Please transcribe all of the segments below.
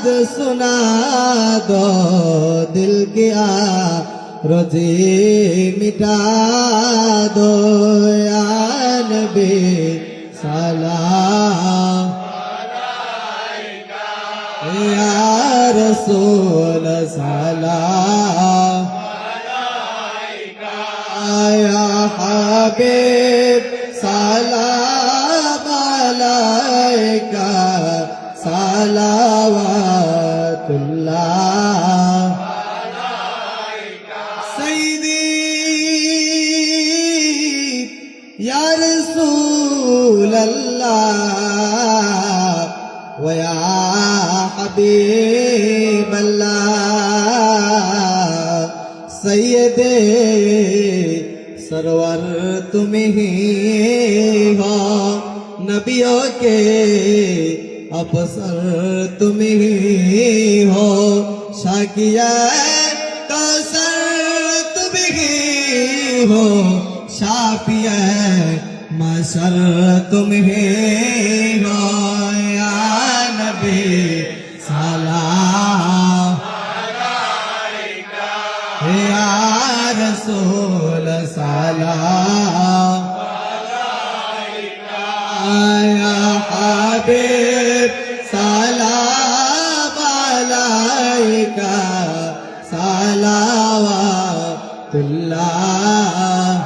फरियाद सुना दो दिल की आरज़ी मिटा दो या नबी सलाम या रसूल सलाम या हबीब सलाम अलैका सलावतुल्लाह सय्यदी या रसूल अल्लाह व या हबीब अल्लाह सय्यदे सरवर तुम ही हो नबियों के अफसर तुम ही हो शाकिया कौसर तुम ही हो शाफिया मसर तुम ही हो या नबी सलाम या रसूल सलाम या हबीब सलाम अलैका सलावतुल्लाह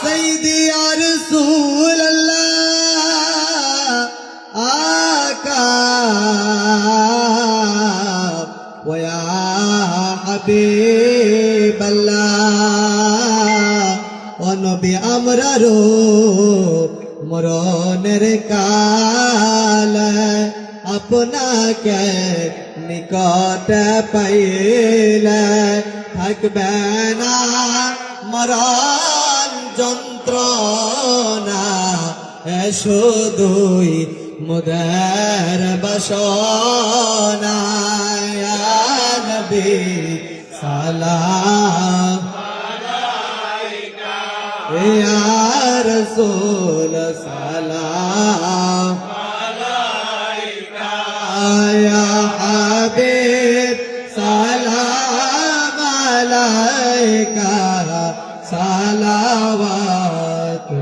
सय्यदी या रसूल अल्लाह आका व या हबीब अल्लाह ও নবী আমরারো মরণের কালে আপনাকে নিকট পাইলে থাকবে না মরণ যন্ত্রণা শুধুই মুদের বাসনা ইয়া নবী সালাম या रसूल सलाम या हबीब सलाम अलैका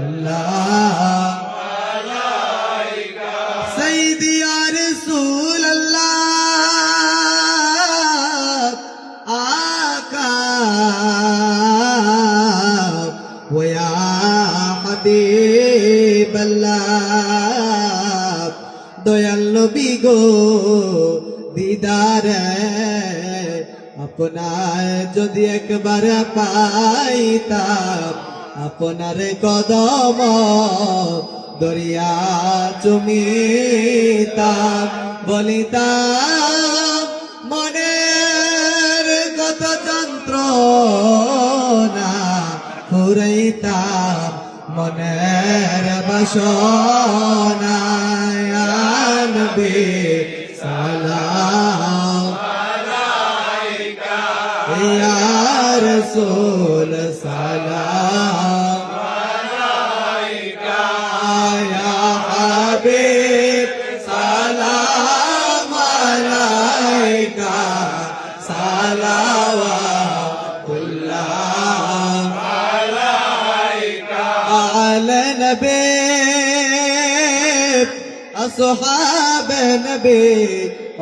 सलावतुल्लाह सय्यदी या रसूल अल्लाह आका वया हबीब अल्लाह दयाल नबी गो दीदारे আপনার যদি একবার পাইতাম আপনার কদম দরিয়া চুমিতাম বলিতাম মনের কত যন্ত্রণা ফুরাইতাম মনের বাসনা ইয়া নবী সালাম या रसूल सलाम या हबीब सलाम अलैका सलावतुल्लाह आले नबी असहाब नबी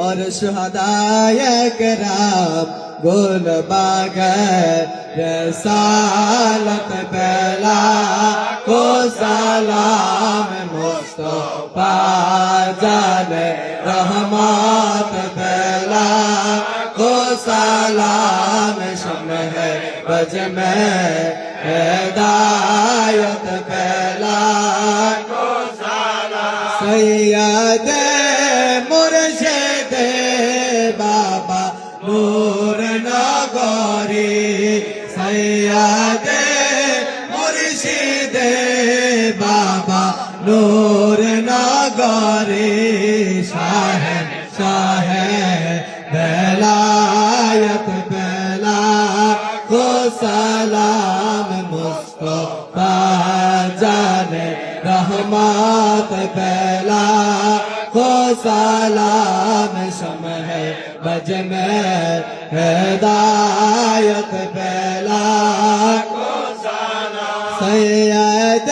और शुहदाए किराम गुल बागर रसालत पहला को सलाम मुस्तफा जाने रहमत पहला को सलाम शम्ह बज में हिदायत पहला को सलाम सैयद मुर्शिद बाबा नूर नगरी सैयद मुर्शिद बाबा नूर नगरी शाह शाह बेलायत बेला को सलाम मुस्तफा जाने रहमत बेला को सलाम शम्ह बज में हिदायत फैला को सलाम सैयद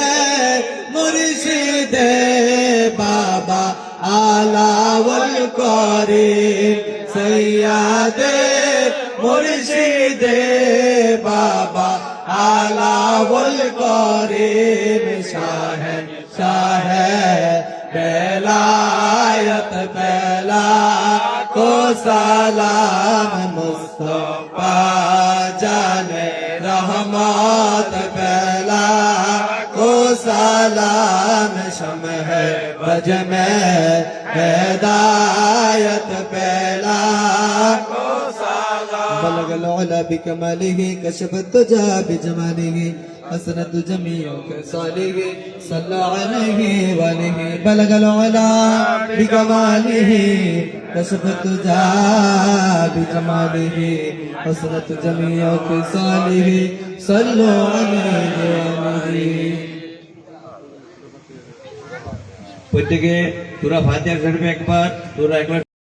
मुर्शिद बाबा आला वल करीम सैयद मुर्शिद बाबा आला वल करीम शाह शाह बेलायत बेला को सलाम मुस्तफा जाने रहमत बेला को सलाम शम्ह बज में हिदायत बेला को सलाम बलगल उला बिकमालिह कशफत तुजा बिजमालिह हसनत जमीअ खसालिह सल्ला अलैहि वलिह बलगल उला बिकमालिह कशफत तुजा बिजमालिह हसनत जमीअ खसालिह सल्ला अलैहि वलिह প্রত্যেকে তোরা ফাতিহা শরীফ একবার তোরা একবার